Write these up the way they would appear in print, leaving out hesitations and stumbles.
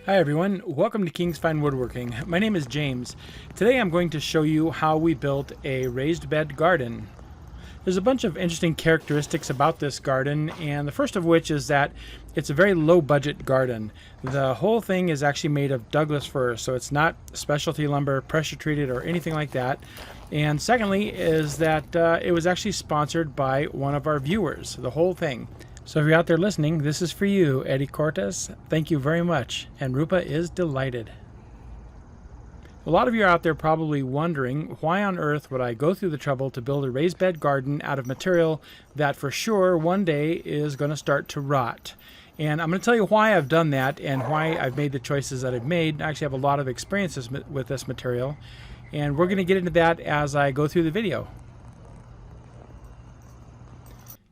Hi everyone, welcome to King's Fine Woodworking. My name is James. Today I'm going to show you how we built a raised bed garden. There's a bunch of interesting characteristics about this garden, and the first of which is that it's a very low budget garden. The whole thing is actually made of Douglas fir, so it's not specialty lumber, pressure treated, or anything like that. And secondly is that it was actually sponsored by one of our viewers, the whole thing. So if you're out there listening, this is for you, Eddie Cortez. Thank you very much, and Rupa is delighted. A lot of you are out there probably wondering, why on earth would I go through the trouble to build a raised bed garden out of material that for sure one day is going to start to rot? And I'm going to tell you why I've done that and why I've made the choices that I've made. I actually have a lot of experiences with this material, and we're going to get into that as I go through the video.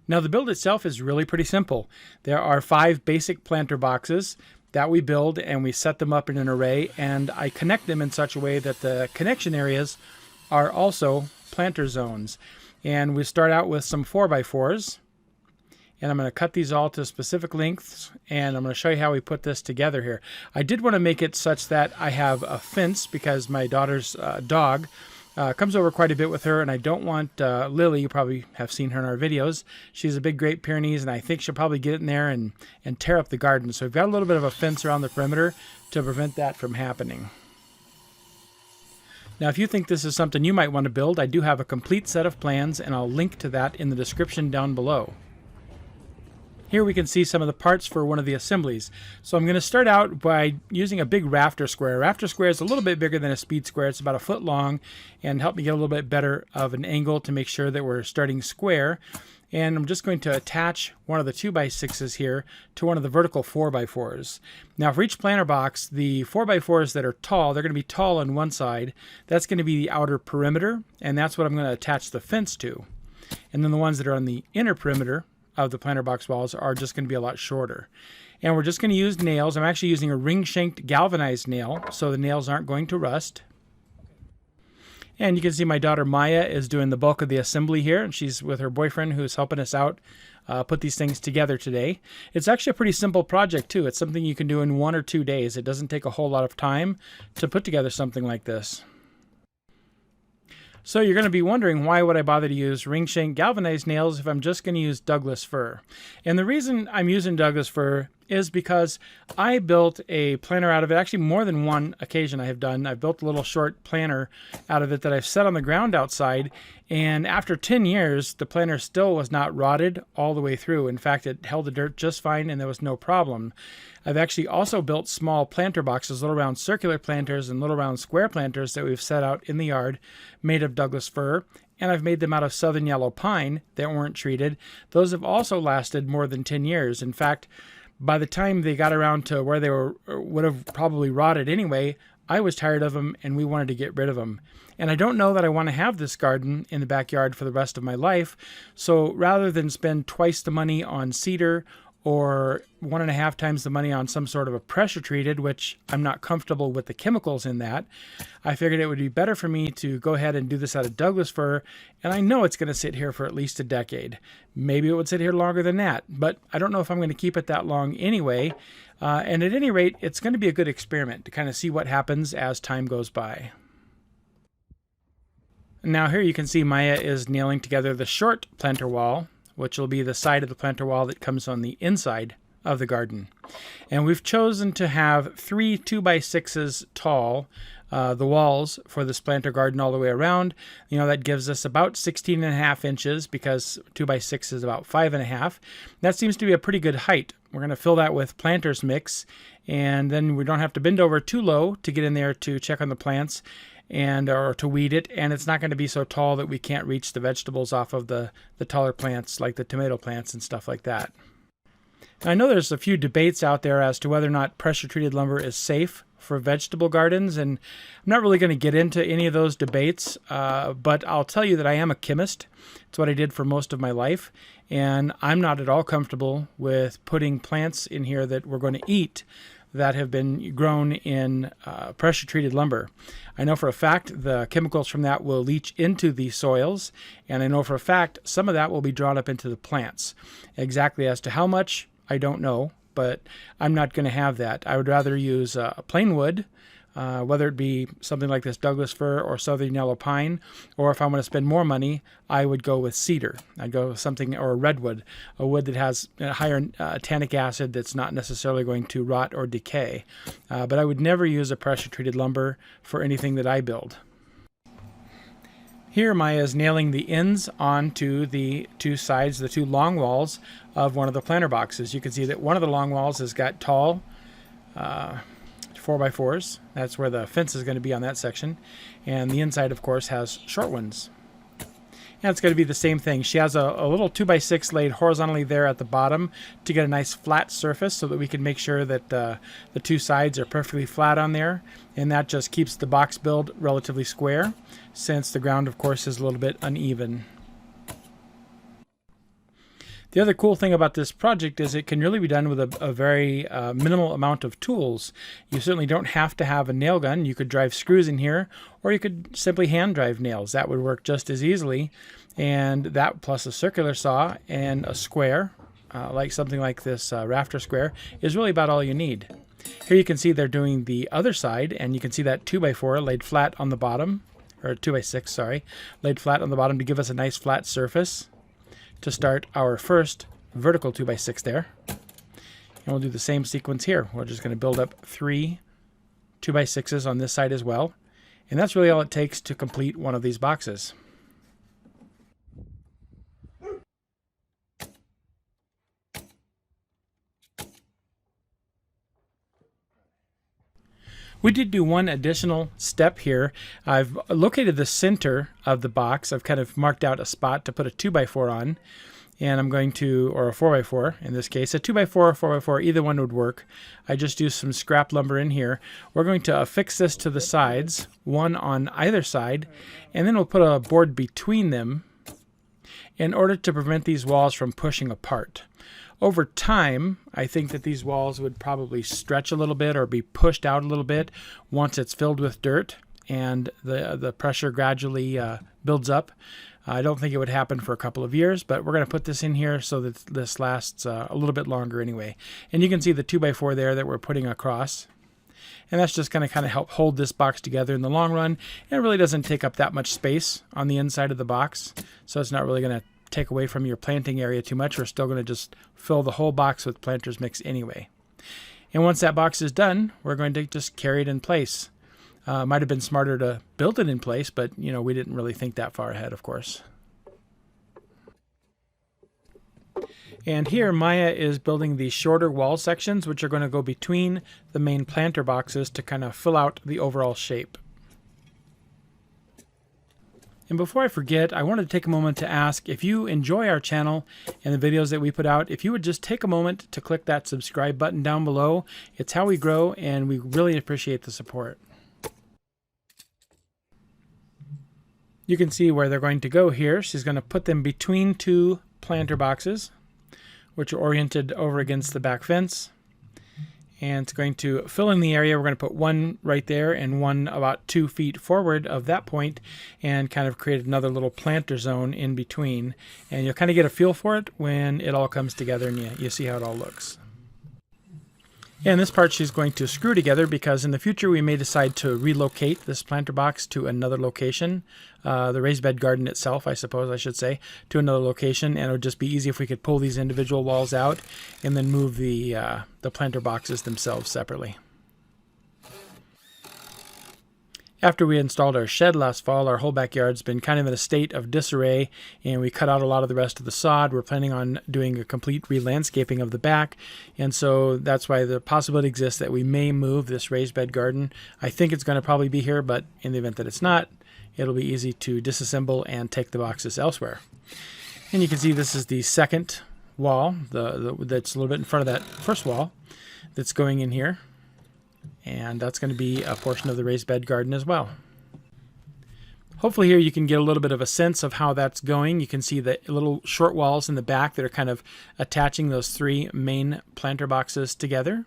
Now the build itself is really pretty simple. There are 5 basic planter boxes that we build, and we set them up in an array, and I connect them in such a way that the connection areas are also planter zones. And we start out with some 4x4s, and I'm going to cut these all to specific lengths, and I'm going to show you how we put this together here. I did want to make it such that I have a fence because my daughter's dog comes over quite a bit with her, and I don't want Lily, you probably have seen her in our videos. She's a big Great Pyrenees, and I think she'll probably get in there and tear up the garden. So we've got a little bit of a fence around the perimeter to prevent that from happening. Now if you think this is something you might want to build, I do have a complete set of plans, and I'll link to that in the description down below. Here we can see some of the parts for one of the assemblies. So I'm going to start out by using a big rafter square. A rafter square is a little bit bigger than a speed square. It's about 1 foot long, and help me get a little bit better of an angle to make sure that we're starting square. And I'm just going to attach one of the 2x6s here to one of the vertical 4x4s. Now for each planter box, the 4x4s that are tall, they're going to be tall on one side. That's going to be the outer perimeter, and that's what I'm going to attach the fence to. And then the ones that are on the inner perimeter of the planter box walls are just going to be a lot shorter. And we're just going to use nails. I'm actually using a ring-shanked galvanized nail, so the nails aren't going to rust. And you can see my daughter Maya is doing the bulk of the assembly here, and she's with her boyfriend who's helping us out put these things together today. It's actually a pretty simple project too. It's something you can do in 1 or 2 days. It doesn't take a whole lot of time to put together something like this. So you're going to be wondering, why would I bother to use ring shank galvanized nails if I'm just going to use Douglas fir? And the reason I'm using Douglas fir is because I built a planter out of it. Actually, more than one occasion I have done. I've built a little short planter out of it that I've set on the ground outside, and after 10 years, the planter still was not rotted all the way through. In fact, it held the dirt just fine, and there was no problem. I've actually also built small planter boxes, little round circular planters and little round square planters that we've set out in the yard, made of Douglas fir, and I've made them out of southern yellow pine that weren't treated. Those have also lasted more than 10 years. In fact, by the time they got around to where they would have probably rotted anyway, I was tired of them and we wanted to get rid of them. And I don't know that I want to have this garden in the backyard for the rest of my life. So rather than spend twice the money on cedar or 1.5 times the money on some sort of a pressure treated, which I'm not comfortable with the chemicals in that, I figured it would be better for me to go ahead and do this out of Douglas fir, and I know it's going to sit here for at least a decade. Maybe it would sit here longer than that, but I don't know if I'm going to keep it that long anyway, and at any rate, it's going to be a good experiment to kind of see what happens as time goes by. Now here you can see Maya is nailing together the short planter wall, which will be the side of the planter wall that comes on the inside of the garden. And we've chosen to have 3 2x6s tall, the walls for this planter garden all the way around. You know, that gives us about 16.5 inches because 2x6 is about 5.5. That seems to be a pretty good height. We're going to fill that with planters mix, and then we don't have to bend over too low to get in there to check on the plants or to weed it, and it's not going to be so tall that we can't reach the vegetables off of the taller plants like the tomato plants and stuff like that. Now, I know there's a few debates out there as to whether or not pressure treated lumber is safe for vegetable gardens, and I'm not really going to get into any of those debates, but I'll tell you that I am a chemist. It's what I did for most of my life, and I'm not at all comfortable with putting plants in here that we're going to eat that have been grown in pressure-treated lumber. I know for a fact the chemicals from that will leach into the soils, and I know for a fact some of that will be drawn up into the plants. Exactly as to how much, I don't know, but I'm not going to have that. I would rather use plain wood, whether it be something like this Douglas fir or southern yellow pine, or if I want to spend more money, I would go with cedar. I'd go with something, or redwood, a wood that has a higher tannic acid that's not necessarily going to rot or decay. But I would never use a pressure-treated lumber for anything that I build. Here Maya is nailing the ends onto the two sides, the two long walls of one of the planter boxes. You can see that one of the long walls has got tall 4x4s. That's where the fence is going to be on that section. And the inside, of course, has short ones. And it's going to be the same thing. She has a little 2x6 laid horizontally there at the bottom to get a nice flat surface so that we can make sure that the two sides are perfectly flat on there. And that just keeps the box build relatively square, since the ground, of course, is a little bit uneven. The other cool thing about this project is it can really be done with a very minimal amount of tools. You certainly don't have to have a nail gun. You could drive screws in here, or you could simply hand drive nails. That would work just as easily. And that plus a circular saw and a square, like something like this rafter square, is really about all you need. Here you can see they're doing the other side, and you can see that 2x4 laid flat on the bottom, or 2x6, sorry, laid flat on the bottom to give us a nice flat surface to start our first vertical 2x6 there. And we'll do the same sequence here. We're just going to build up 3 2x6s on this side as well. And that's really all it takes to complete one of these boxes. We did do one additional step here. I've located the center of the box. I've kind of marked out a spot to put a 2x4 on. And I'm going to, or a 4x4 in this case, a 2x4 or 4x4, either one would work. I just used some scrap lumber in here. We're going to affix this to the sides, one on either side, and then we'll put a board between them in order to prevent these walls from pushing apart. Over time, I think that these walls would probably stretch a little bit or be pushed out a little bit once it's filled with dirt and the pressure gradually builds up. I don't think it would happen for a couple of years, but we're going to put this in here so that this lasts a little bit longer anyway. And you can see the 2x4 there that we're putting across. And that's just going to kind of help hold this box together in the long run. And it really doesn't take up that much space on the inside of the box, so it's not really going to take away from your planting area too much. We're still going to just fill the whole box with planter's mix anyway. And once that box is done, we're going to just carry it in place. Might have been smarter to build it in place, but you know, we didn't really think that far ahead, of course. And here Maya is building the shorter wall sections, which are going to go between the main planter boxes to kind of fill out the overall shape. And before I forget, I wanted to take a moment to ask if you enjoy our channel and the videos that we put out, if you would just take a moment to click that subscribe button down below. It's how we grow, and we really appreciate the support. You can see where they're going to go here. She's going to put them between two planter boxes, which are oriented over against the back fence. And it's going to fill in the area. We're going to put one right there and one about 2 feet forward of that point and kind of create another little planter zone in between. And you'll kind of get a feel for it when it all comes together and you see how it all looks. And this part she's going to screw together because in the future we may decide to relocate this planter box to another location, the raised bed garden itself, I suppose I should say, to another location, and it would just be easy if we could pull these individual walls out and then move the planter boxes themselves separately. After we installed our shed last fall, our whole backyard's been kind of in a state of disarray, and we cut out a lot of the rest of the sod. We're planning on doing a complete re-landscaping of the back, and so that's why the possibility exists that we may move this raised bed garden. I think it's going to probably be here, but in the event that it's not, it'll be easy to disassemble and take the boxes elsewhere. And you can see this is the second wall, that's a little bit in front of that first wall that's going in here. And that's going to be a portion of the raised bed garden as well. Hopefully here you can get a little bit of a sense of how that's going. You can see the little short walls in the back that are kind of attaching those three main planter boxes together.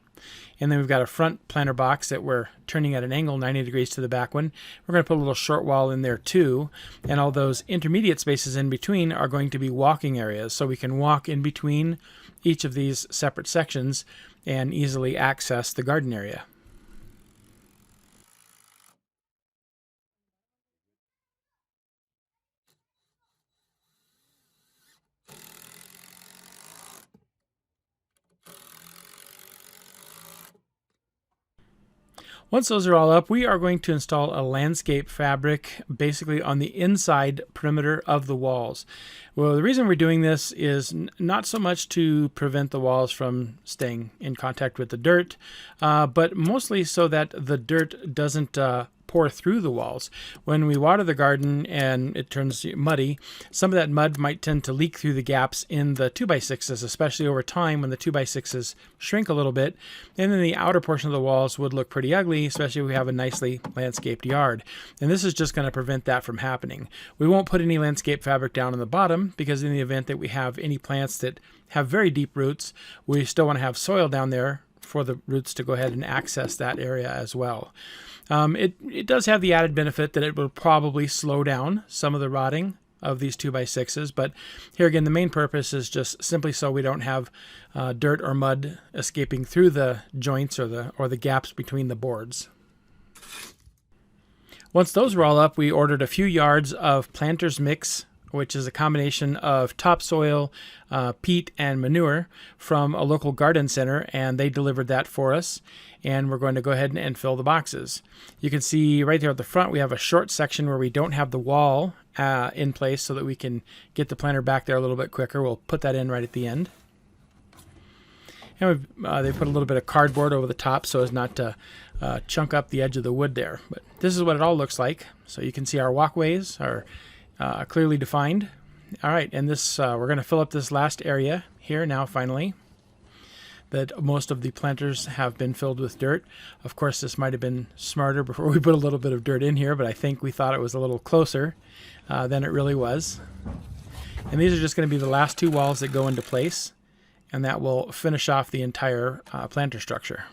And then we've got a front planter box that we're turning at an angle 90 degrees to the back one. We're going to put a little short wall in there too. And all those intermediate spaces in between are going to be walking areas. So we can walk in between each of these separate sections and easily access the garden area. Once those are all up, we are going to install a landscape fabric basically on the inside perimeter of the walls. Well, the reason we're doing this is not so much to prevent the walls from staying in contact with the dirt, but mostly so that the dirt doesn't pour through the walls. When we water the garden and it turns muddy, some of that mud might tend to leak through the gaps in the 2x6s, especially over time when the 2x6s shrink a little bit. And then the outer portion of the walls would look pretty ugly, especially if we have a nicely landscaped yard. And this is just going to prevent that from happening. We won't put any landscape fabric down on the bottom because in the event that we have any plants that have very deep roots, we still want to have soil down there for the roots to go ahead and access that area as well. It does have the added benefit that it will probably slow down some of the rotting of these 2x6s, but here again the main purpose is just simply so we don't have dirt or mud escaping through the joints or the gaps between the boards. Once those were all up, we ordered a few yards of planter's mix, which is a combination of topsoil, peat, and manure from a local garden center, and they delivered that for us. And we're going to go ahead and fill the boxes. You can see right there at the front we have a short section where we don't have the wall in place so that we can get the planter back there a little bit quicker. We'll put that in right at the end. And they put a little bit of cardboard over the top so as not to chunk up the edge of the wood there. But this is what it all looks like. So you can see our walkways are clearly defined. All right, and this we're going to fill up this last area here now finally. That most of the planters have been filled with dirt. Of course, this might have been smarter before we put a little bit of dirt in here, but I think we thought it was a little closer than it really was. And these are just going to be the last two walls that go into place, and that will finish off the entire planter structure.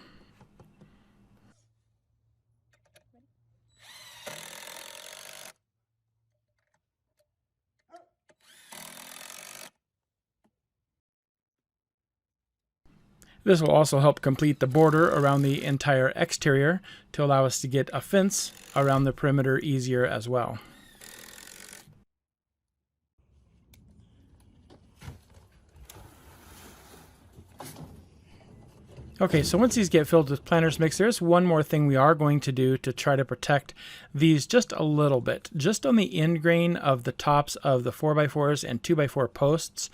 This will also help complete the border around the entire exterior to allow us to get a fence around the perimeter easier as well. Okay, so once these get filled with planter's mix, there's one more thing we are going to do to try to protect these just a little bit. Just on the end grain of the tops of the 4x4s and 2x4 posts,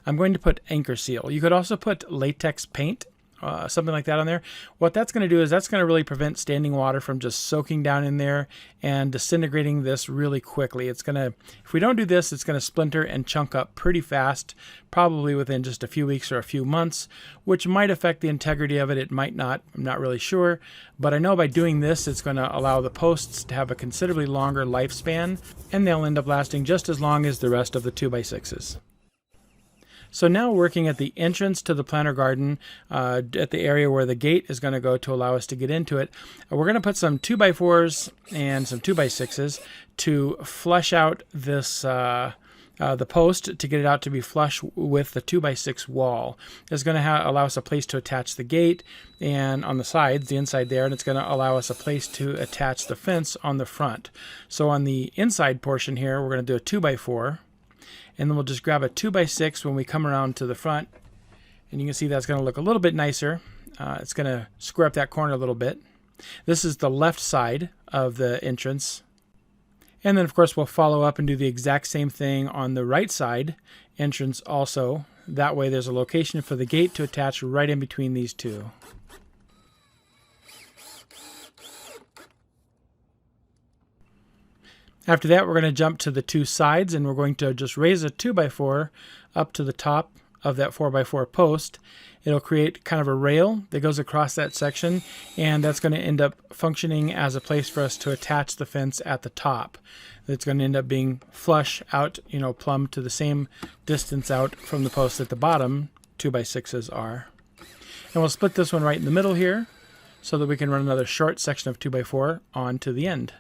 I'm going to put anchor seal. You could also put latex paint, something like that on there. What that's going to do is that's going to really prevent standing water from just soaking down in there and disintegrating this really quickly. It's going to, if we don't do this, it's going to splinter and chunk up pretty fast, probably within just a few weeks or a few months, which might affect the integrity of it. It might not, I'm not really sure, but I know by doing this, it's going to allow the posts to have a considerably longer lifespan, and they'll end up lasting just as long as the rest of the 2x6s. So now working at the entrance to the planter garden, at the area where the gate is going to go to allow us to get into it, we're going to put some 2x4s and some 2x6s to flush out this the post to get it out to be flush with the 2x6 wall. It's going to allow us a place to attach the gate and on the sides, the inside there, and it's going to allow us a place to attach the fence on the front. So on the inside portion here, we're going to do a 2x4. And then we'll just grab a 2x6 when we come around to the front. And you can see that's going to look a little bit nicer. It's going to square up that corner a little bit. This is the left side of the entrance. And then, of course, we'll follow up and do the exact same thing on the right side entrance also. That way there's a location for the gate to attach right in between these two. After that, we're going to jump to the two sides, and we're going to just raise a 2x4 up to the top of that 4x4 post, it'll create kind of a rail that goes across that section, and that's going to end up functioning as a place for us to attach the fence at the top. It's going to end up being flush out, plumb to the same distance out from the post at the bottom 2x6s are. And we'll split this one right in the middle here so that we can run another short section of 2x4 on to the end.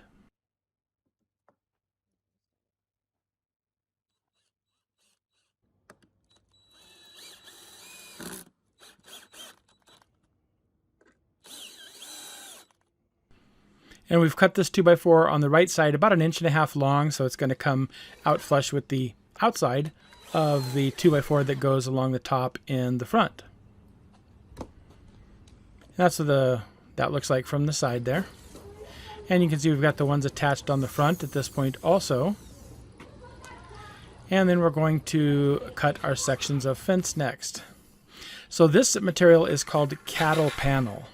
And we've cut this 2x4 on the right side about 1.5 inches long, so it's going to come out flush with the outside of the 2x4 that goes along the top in the front. That's what that looks like from the side there. And you can see we've got the ones attached on the front at this point also. And then we're going to cut our sections of fence next. So this material is called cattle panel.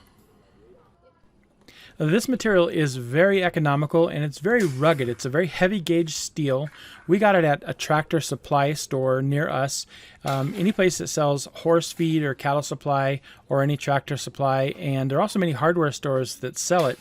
This material is very economical and it's very rugged. It's a very heavy gauge steel. We got it at a tractor supply store near us. Any place that sells horse feed or cattle supply or any tractor supply. And there are also many hardware stores that sell it.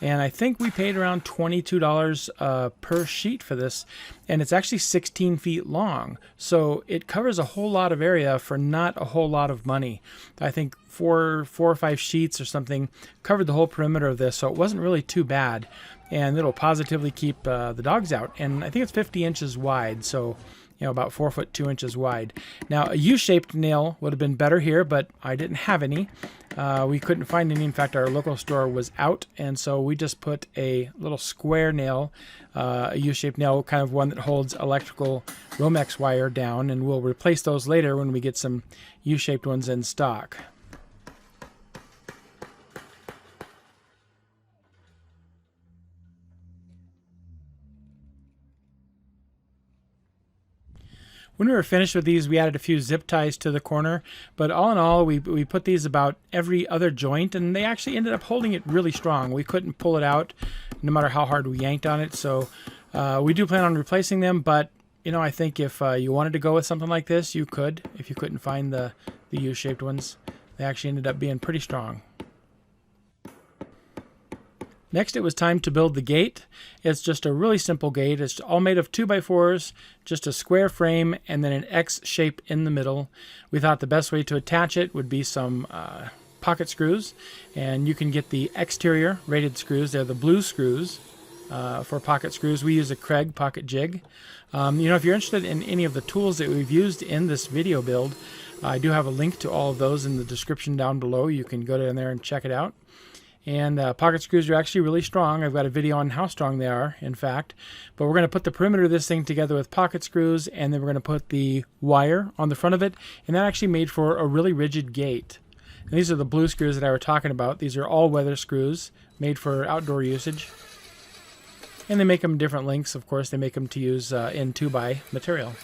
And I think we paid around $22 per sheet for this. And it's actually 16 feet long. So it covers a whole lot of area for not a whole lot of money. I think four or five sheets or something covered the whole perimeter of this. So it wasn't really too bad. And it'll positively keep the dogs out. And I think it's 50 inches wide. So about 4 foot 2 inches wide. Now a U-shaped nail would have been better here, but I didn't have any. We couldn't find any. In fact, our local store was out, and so we just put a little square nail, a U-shaped nail, kind of one that holds electrical Romex wire down, and we'll replace those later when we get some U-shaped ones in stock. When we were finished with these, we added a few zip ties to the corner, but all in all, we put these about every other joint, and they actually ended up holding it really strong. We couldn't pull it out no matter how hard we yanked on it, so we do plan on replacing them, but I think if you wanted to go with something like this, you could, if you couldn't find the U-shaped ones. They actually ended up being pretty strong. Next, it was time to build the gate. It's just a really simple gate. It's all made of 2x4s, just a square frame, and then an X shape in the middle. We thought the best way to attach it would be some pocket screws, and you can get the exterior rated screws. They're the blue screws for pocket screws. We use a Craig pocket jig. If you're interested in any of the tools that we've used in this video build, I do have a link to all of those in the description down below. You can go down there and check it out. And pocket screws are actually really strong. I've got a video on how strong they are, in fact. But we're going to put the perimeter of this thing together with pocket screws, and then we're going to put the wire on the front of it. And that actually made for a really rigid gate. And these are the blue screws that I was talking about. These are all-weather screws made for outdoor usage. And they make them different lengths, of course. They make them to use in 2x material.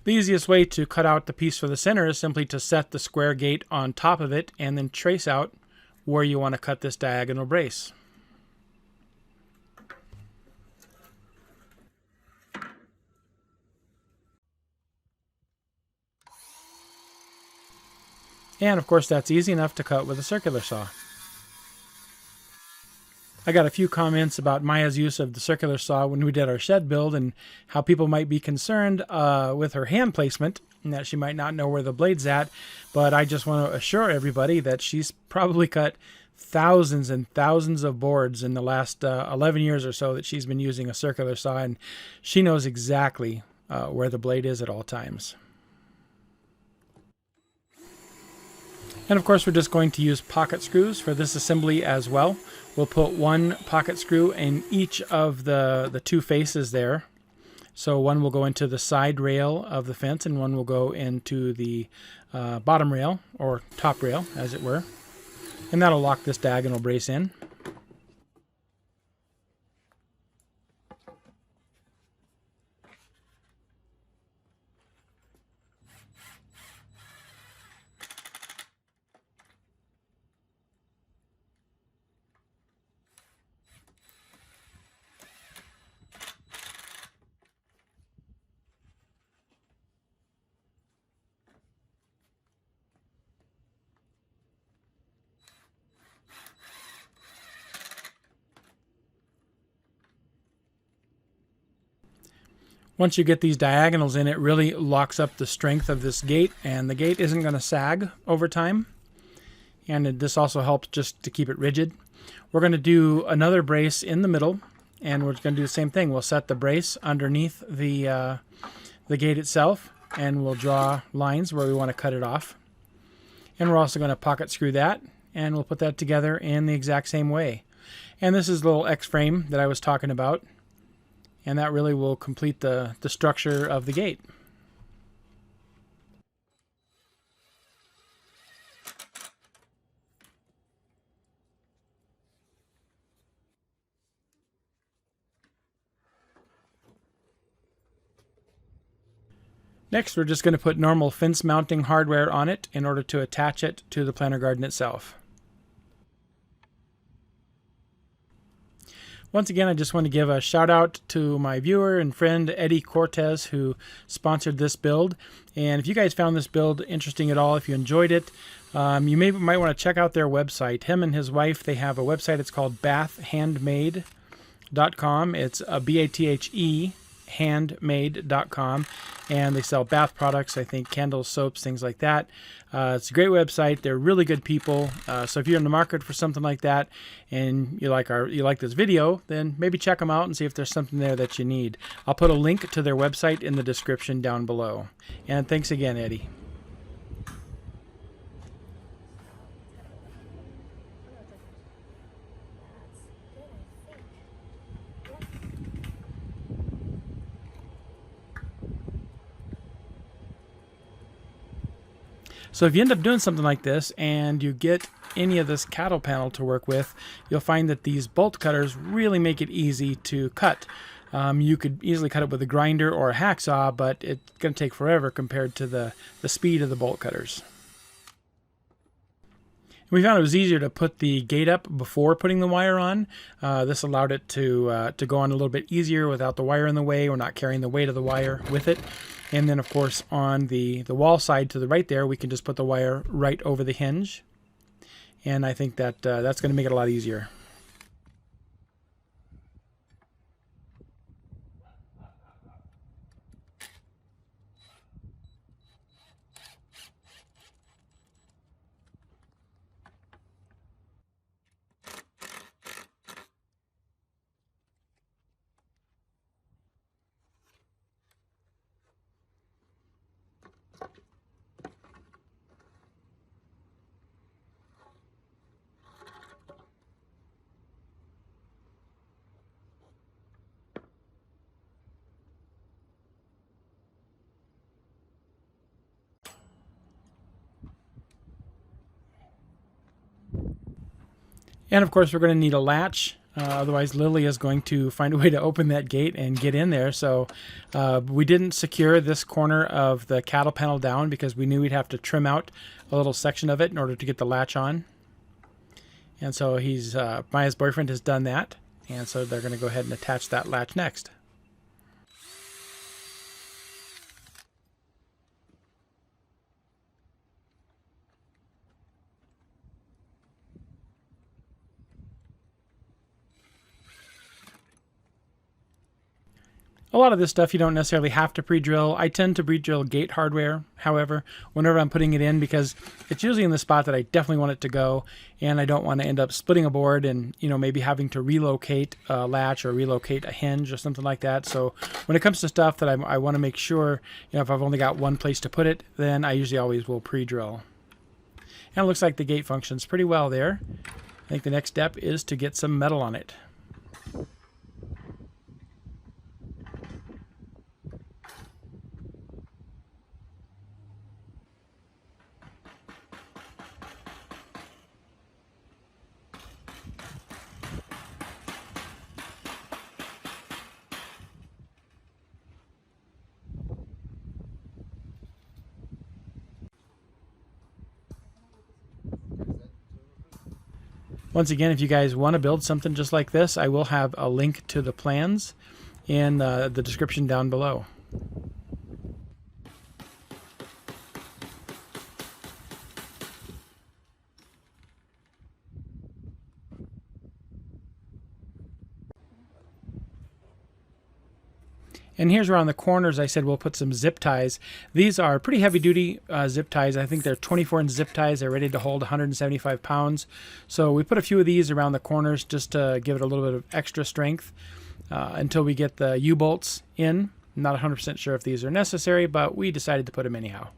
The easiest way to cut out the piece for the center is simply to set the square gate on top of it and then trace out where you want to cut this diagonal brace. And of course that's easy enough to cut with a circular saw. I got a few comments about Maya's use of the circular saw when we did our shed build and how people might be concerned with her hand placement and that she might not know where the blade's at. But I just want to assure everybody that she's probably cut thousands and thousands of boards in the last 11 years or so that she's been using a circular saw, and she knows exactly where the blade is at all times. And of course we're just going to use pocket screws for this assembly as well. We'll put one pocket screw in each of the two faces there. So one will go into the side rail of the fence and one will go into the bottom rail, or top rail as it were. And that'll lock this diagonal brace in. Once you get these diagonals in, it really locks up the strength of this gate, and the gate isn't going to sag over time. And this also helps just to keep it rigid. We're going to do another brace in the middle, and we're going to do the same thing. We'll set the brace underneath the gate itself, and we'll draw lines where we want to cut it off. And we're also going to pocket screw that, and we'll put that together in the exact same way. And this is the little X-frame that I was talking about, and that really will complete the structure of the gate. Next, we're just going to put normal fence mounting hardware on it in order to attach it to the planter garden itself. Once again, I just want to give a shout out to my viewer and friend Eddie Cortez, who sponsored this build. And if you guys found this build interesting at all, if you enjoyed it, you might want to check out their website. Him and his wife, they have a website. It's called bathhandmade.com. It's BATHE handmade.com, and they sell bath products, I think candles, soaps, things like that. It's a great website. They're really good people. So if you're in the market for something like that and you like this video, then maybe check them out and see if there's something there that you need. I'll put a link to their website in the description down below. And thanks again, Eddie. So if you end up doing something like this and you get any of this cattle panel to work with, you'll find that these bolt cutters really make it easy to cut. You could easily cut it with a grinder or a hacksaw, but it's going to take forever compared to the speed of the bolt cutters. We found it was easier to put the gate up before putting the wire on. This allowed it to go on a little bit easier without the wire in the way or not carrying the weight of the wire with it. And then, of course, on the wall side to the right there, we can just put the wire right over the hinge. And I think that that's going to make it a lot easier. And of course, we're going to need a latch. Otherwise, Lily is going to find a way to open that gate and get in there. So we didn't secure this corner of the cattle panel down because we knew we'd have to trim out a little section of it in order to get the latch on. And so Maya's boyfriend has done that. And so they're going to go ahead and attach that latch next. A lot of this stuff you don't necessarily have to pre-drill. I tend to pre-drill gate hardware, however, whenever I'm putting it in, because it's usually in the spot that I definitely want it to go, and I don't want to end up splitting a board and, you know, maybe having to relocate a latch or relocate a hinge or something like that. So when it comes to stuff that I want to make sure, you know, if I've only got one place to put it, then I usually always will pre-drill. And it looks like the gate functions pretty well there. I think the next step is to get some metal on it. Once again, if you guys want to build something just like this, I will have a link to the plans in the description down below. And here's where on the corners I said we'll put some zip ties. These are pretty heavy duty zip ties. I think they're 24-inch zip ties. They're ready to hold 175 pounds. So we put a few of these around the corners just to give it a little bit of extra strength until we get the U-bolts in. I'm not 100% sure if these are necessary, but we decided to put them anyhow.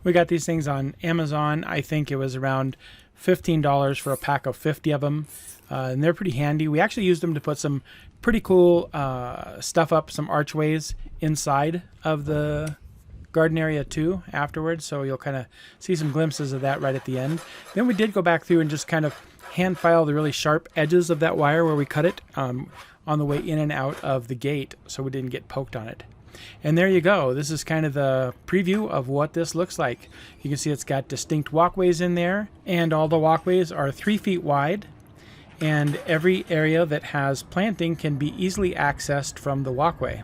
We got these things on Amazon. I think it was around $15 for a pack of 50 of them. And they're pretty handy. We actually used them to put some pretty cool stuff up, some archways inside of the garden area too afterwards. So you'll kind of see some glimpses of that right at the end. Then we did go back through and just kind of hand file the really sharp edges of that wire where we cut it on the way in and out of the gate so we didn't get poked on it. And there you go. This is kind of the preview of what this looks like. You can see it's got distinct walkways in there, and all the walkways are 3 feet wide, and every area that has planting can be easily accessed from the walkway.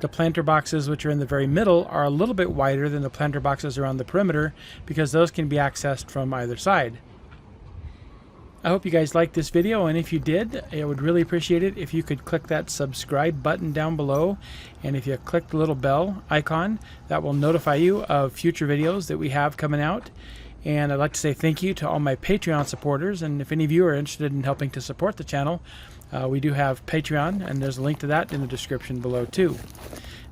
The planter boxes, which are in the very middle, are a little bit wider than the planter boxes around the perimeter because those can be accessed from either side. I hope you guys liked this video, and if you did, I would really appreciate it if you could click that subscribe button down below, and if you click the little bell icon, that will notify you of future videos that we have coming out. And I'd like to say thank you to all my Patreon supporters, and if any of you are interested in helping to support the channel, we do have Patreon, and there's a link to that in the description below too.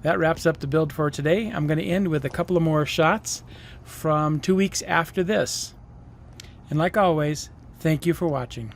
That wraps up the build for today. I'm going to end with a couple of more shots from 2 weeks after this. And like always, thank you for watching.